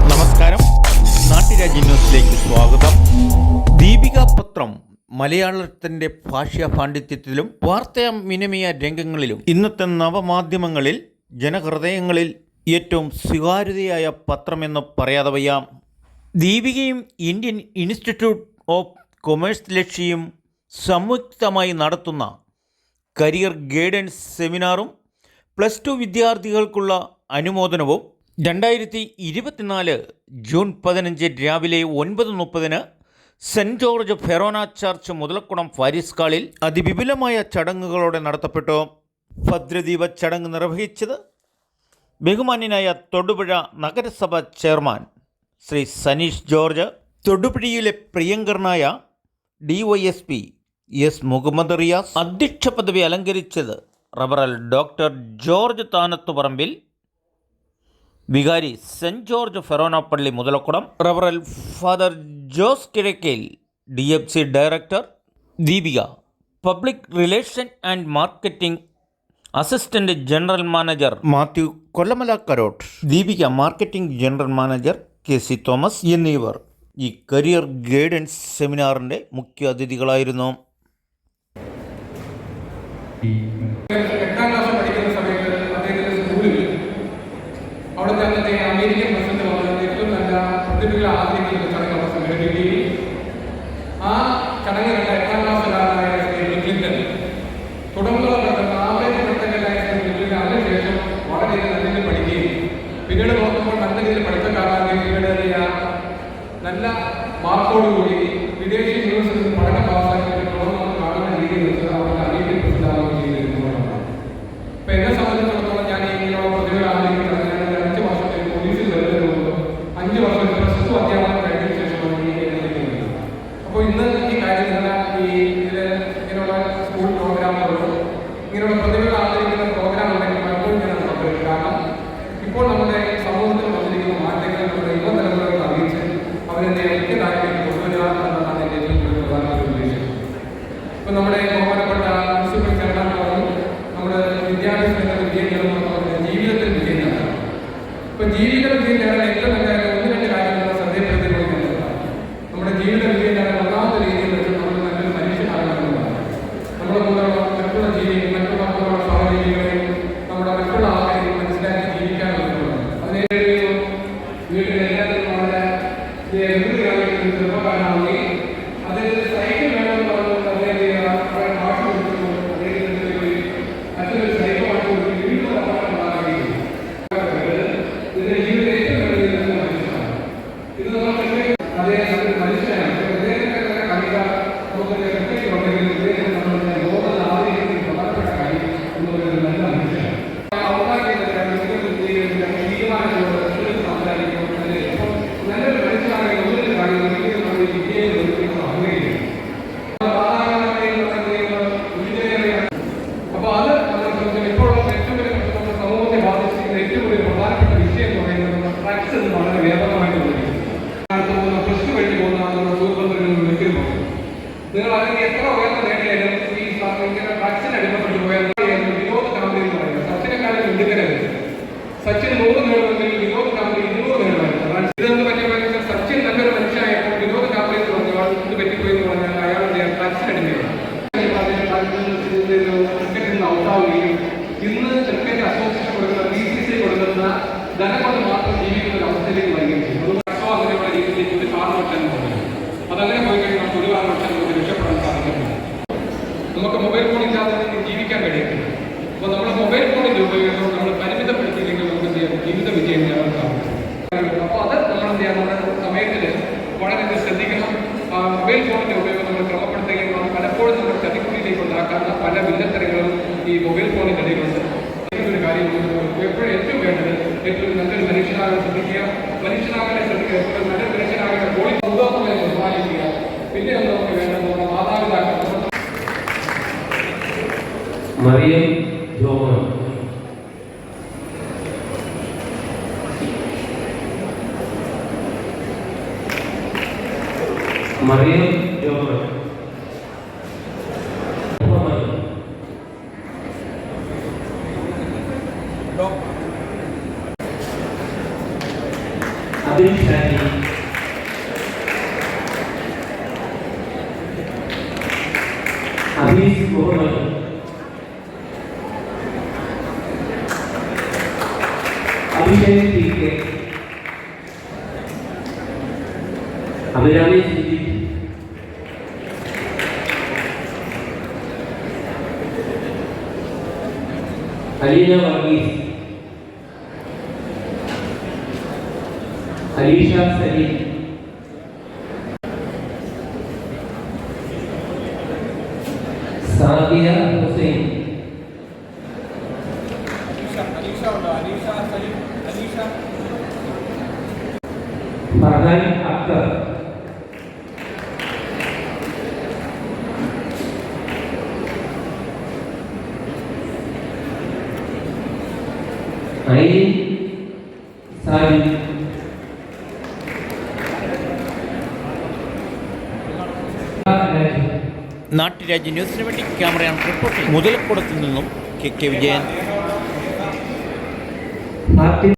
നമസ്കാരം, നാട്ടുരാജ്യ ന്യൂസിലേക്ക് സ്വാഗതം. ദീപിക പത്രം മലയാളത്തിൻ്റെ ഭാഷാ പാണ്ഡിത്യത്തിലും വാർത്താവിനിമയ രംഗങ്ങളിലും ഇന്നത്തെ നവമാധ്യമങ്ങളിൽ ജനഹൃദയങ്ങളിൽ ഏറ്റവും സ്വീകാര്യതയായ പത്രമെന്ന് പറയാതെ വയ്യ. ദീപികയും ഇന്ത്യൻ ഇൻസ്റ്റിറ്റ്യൂട്ട് ഓഫ് കൊമേഴ്സ് ലക്ഷ്യയും സംയുക്തമായി നടത്തുന്ന കരിയർ ഗൈഡൻസ് സെമിനാറും +2 വിദ്യാർത്ഥികൾക്കുള്ള അനുമോദനവും 2024 ജൂൺ 15 രാവിലെ 9:30 saint George forane church Muthalakulam Faris ഹാളിൽ അതിവിപുലമായ ചടങ്ങുകളോടെ നടത്തപ്പെട്ടു. ഭദ്രദീപ ചടങ്ങ് നിർവഹിച്ചത് ബഹുമാന്യനായ തൊടുപുഴ നഗരസഭ ചെയർമാൻ ശ്രീ സനീഷ് ജോർജ്. തൊടുപുഴയിലെ പ്രിയങ്കരനായ DYSP S മുഹമ്മദ് റിയാസ്. അധ്യക്ഷ പദവി അലങ്കരിച്ചത് റവറൽ ഡോക്ടർ ജോർജ് താനത്തുപറമ്പിൽ, വികാരി സെൻറ്റ് ജോർജ് ഫെറോന പള്ളി മുതലക്കുളം. റവറൽ father Jose Kizhakkel DFC director. Deepika public relation and marketing assistant general manager Mathew Kollamala Karott. Deepika marketing general manager KC Thomas എന്നിവർ ഈ കരിയർ ഗൈഡൻസ് സെമിനാറിൻ്റെ മുഖ്യ അതിഥികളായിരുന്നു. 8ാം ക്ലാസ് പഠിക്കുന്ന സമയത്ത് അദ്ദേഹത്തിൻ്റെ സ്കൂളിൽ അവിടുത്തെ അന്നത്തെ അമേരിക്കൻ പ്രസിഡന്റ് വന്ന് ഏറ്റവും നല്ല പ്രതിഭകളെ ആദരിക്കുന്ന ചടങ്ങ് അവർ സംഘടിപ്പിക്കുകയും ആ ചടങ്ങ് കണ്ട 8ാം ക്ലാസ്സുകാരനായ ബിൽ ക്ലിന്റൺ തുടർന്നുള്ള ആവറേജ് പഠിത്തക്കാരായ ബിൽ ക്ലിന്റൺ അതിനുശേഷം വളരെയധികം നല്ല രീതിയിൽ പഠിക്കുകയും പിന്നീട് നോക്കുമ്പോൾ നല്ല രീതിയിൽ പഠിത്തക്കാരാകുകയും പിന്നീട് നല്ല മാർക്കോടുകൂടി വിദേശ യൂണിവേഴ്സിറ്റിയിൽ പഠനം പാസ്സാക്കി തുടർന്ന് കാണുന്ന രീതിയിൽ വെച്ച് അവർക്ക് അമേരിക്കൻ പ്രസിഡന്റാവുകയും ചെയ്തിരുന്നതാണ്. ഇപ്പം എന്നെ സംബന്ധിച്ചിടത്തോളം ഞാൻ ഇങ്ങനെയുള്ള പ്രതിഭകളെ ആദരിക്കുന്നത് ഞാൻ 5 വർഷത്തെ പോലീസിൽ വരുന്നതിന് മുമ്പ് 5 വർഷം +2 അധ്യാപനം കഴിഞ്ഞതിന് ശേഷമാണ് ഈ എത്തിക്കുന്നത്. അപ്പോൾ ഇന്ന് ഈ കാര്യം ഇങ്ങനെയുള്ള സ്കൂൾ പ്രോഗ്രാമുകളും ഇങ്ങനെയുള്ള പ്രതിഭകളെ ആദരിക്കുന്ന പ്രോഗ്രാം ഉണ്ടെങ്കിൽ പലപ്പോഴും ഞാൻ പങ്കെടുക്കും. കാരണം ഇപ്പോൾ നമ്മുടെ സമൂഹത്തിൽ വന്നിരിക്കുന്ന മാറ്റങ്ങൾ നമ്മുടെ യുവതലമുറകൾ അറിയിച്ച് അവരെന്നെ ഐക്യദായകമായി കൊണ്ടുവരിക എന്നതാണ് എൻ്റെ ഏറ്റവും കൂടുതൽ പ്രധാനപ്പെട്ട ഉദ്ദേശം. ഇപ്പം നമ്മുടെ ബഹുമാനപ്പെട്ട മുനിസിപ്പൽ ചെയർമാൻ പറഞ്ഞു നമ്മുടെ വിദ്യാഭ്യാസത്തിൽ വിജയം നേടുന്ന ജീവിതത്തിൽ വിജയം നേടാം. ഇപ്പം ജീവിത വിജയം നേടാൻ ഏറ്റവും നല്ല 1-2 കാര്യങ്ങൾ ശ്രദ്ധയപ്പെടുത്തിക്കൊണ്ടിരിക്കുന്നതാണ്. നമ്മുടെ ജീവിത വിജയം നേടാൻ ഒന്നാമത്തെ രീതിയിൽ വെച്ച് നമ്മൾ നല്ലൊരു മനുഷ്യനാകണമെന്നതാണ്. നമ്മുടെ മറ്റുള്ള ജീവികൾ മറ്റുള്ള സഹജീവികളെയും നമ്മുടെ മറ്റുള്ള ആൾക്കാരെയും മനസ്സിലാക്കി ജീവിക്കാനുള്ളതാണ്. അതിനെ വീട്ടിൽ എല്ലാത്തിനും വളരെ ചെറുപ്പക്കാരനാവുകയും അത് സൈക്കിൾ വേണമെന്ന് പറഞ്ഞുകൊണ്ട് അദ്ദേഹം ഭാഷ കൊടുക്കുന്നു. അദ്ദേഹത്തിന് മറ്റൊരു സൈക്കിൾ വാങ്ങി കൊടുത്ത് വീണ്ടും അപകടം ഉണ്ടാകുകയും ഇതിന്റെ ജീവിതം ഏറ്റവും വലിയ മനുഷ്യനാണ്. ഇത് നമ്മൾ അദ്ദേഹം മനുഷ്യനാണ്. അദ്ദേഹത്തിന്റെ കവിത നമുക്ക് കൃത്യമായിട്ട് ഉണ്ടെങ്കിൽ ഇദ്ദേഹം നമ്മളുടെ ലോകത്തിൽ ആദ്യം പ്രധാനപ്പെട്ട കാര്യം എന്ന് പറയുന്നത് നല്ല മനുഷ്യനാണ്. തീരുമാനങ്ങളോട് സംസാരിക്കും. നല്ലൊരു മനുഷ്യനാണെങ്കിൽ ഒന്നിനും കാര്യം ഒരിക്കലും നമ്മൾ വിജയം ഒരിക്കലും ആഗ്രഹിക്കും. അപ്പോൾ അത് നമ്മൾ ഇപ്പോഴുള്ള ഏറ്റവും വലിയ നമ്മുടെ സമൂഹത്തെ ബാധിച്ചിരിക്കുന്ന ഏറ്റവും വലിയ പ്രധാനപ്പെട്ട വിഷയം എന്ന് പറയുന്നത് ഡ്രഗ്സ് എന്ന് വളരെ വ്യാപകമായിട്ട് ഉപയോഗിക്കും. +2 കഴിഞ്ഞ് പോകുന്ന നമ്മുടെ സുഹൃത്തുക്കളിൽ വിളിക്കുന്നു. നിങ്ങൾ അതിന് എത്ര ഉയർന്ന നേടിയാലും ഈ ഇങ്ങനെ ഡ്രഗ്സിന് അടിമപ്പെട്ടു പോയാൽ വിനോദ് കാമ്പനി എന്ന് പറയുന്നത് സച്ചിനെക്കാളും മിടുക്കരുത്. സച്ചിൻ 100 നേടുമെങ്കിൽ വിനോദ് കാമ്പനി 200 നേടുമായിരുന്നു. ഇതെന്ന് പറ്റിയ സച്ചിൻ നല്ലൊരു മനുഷ്യനായപ്പോൾ വിനോദ് കാമ്പനി എന്ന് പറഞ്ഞാൽ ഇത് പറ്റിപ്പോയി എന്ന് പറഞ്ഞാൽ അയാളുടെ ഡ്രഗ്സിനടിമയാണ്. ക്രിക്കറ്റിൽ നിന്ന് ഔട്ടാവുകയും ഇന്ന് ക്രിക്കറ്റ് അസോസിയേഷൻ കൊടുക്കുന്ന BCCI കൊടുക്കുന്ന ധനം കൊണ്ട് മാത്രം ജീവിക്കുന്ന ഒരു അവസ്ഥയിലേക്ക് വരികയും ചെയ്യും. അതുകൊണ്ട് അങ്ങനെയുള്ള രീതിയിലേക്ക് ഒരു കാരണവശാലും പോകുന്നു. അതങ്ങനെ പോയി കഴിഞ്ഞാൽ നമുക്ക് ഒരു കാരണവശാലും നമുക്ക് രക്ഷപ്പെടാൻ സാധിക്കുന്നില്ല. നമുക്ക് മൊബൈൽ ഫോൺ ഇല്ലാതെ ജീവിക്കാൻ കഴിയത്തില്ല. അപ്പോൾ നമ്മുടെ മൊബൈൽ ഫോണിൻ്റെ ഉപയോഗം നമ്മൾ പരിമിതപ്പെടുത്തിയില്ലെങ്കിൽ നമുക്ക് എന്ത് ചെയ്യാം, ജീവിത വിജയം നേടാൻ സാധിക്കും. അപ്പോൾ അത് നമ്മൾ എന്ത് ചെയ്യാം, നമ്മുടെ സമയത്തിൽ വളരെയധികം ശ്രദ്ധിക്കണം. മൊബൈൽ ഫോണിൻ്റെ ഉപയോഗം നമ്മൾ ക്രമപ്പെടുത്തുകയും പലപ്പോഴും നമ്മൾ ചതിക്കുഴിയിലേക്ക് ഉണ്ടാക്കാവുന്ന പല വില്ലത്തരങ്ങളും ഈ മൊബൈൽ ഫോണിൻ്റെ ഇടയിലുണ്ട്. ഒരു കാര്യം എപ്പോഴും ഏറ്റവും വേണ്ടത് ഏറ്റവും നല്ലൊരു മനുഷ്യനാകാൻ ശ്രദ്ധിക്കുക. മനുഷ്യനാകാൻ ശ്രദ്ധിക്കുക. എപ്പോഴും നല്ലൊരു മനുഷ്യനാകാൻ ഉദ്യോഗങ്ങളെ ബഹുമാനിക്കുക. പിന്നെ നമുക്ക് വേണ്ടത് നമ്മുടെ മാതാപിതാക്കൾ. മറിയം ജോമോൻ. മറിയം ജോമോൻ. അബിൻ ഷാജി, അബീസ് മുഹമ്മദ്, അഭിഷേക് പി കെ, അഭിരാമി സിദ്ദീഖ്, അലീന വർഗീസ്, അലീഷ സലീം, സാദിയ ഹുസൈൻ, ഫർഹാൻ അക്തർ, ഐൻ സാജിദ്, നാട്ടുരാജ്യ ന്യൂസിന് വേണ്ടി ക്യാമറയാൻ റിപ്പോർട്ടിംഗ് മുതലക്കുടത്തിൽ നിന്നും കെ വിജയൻ.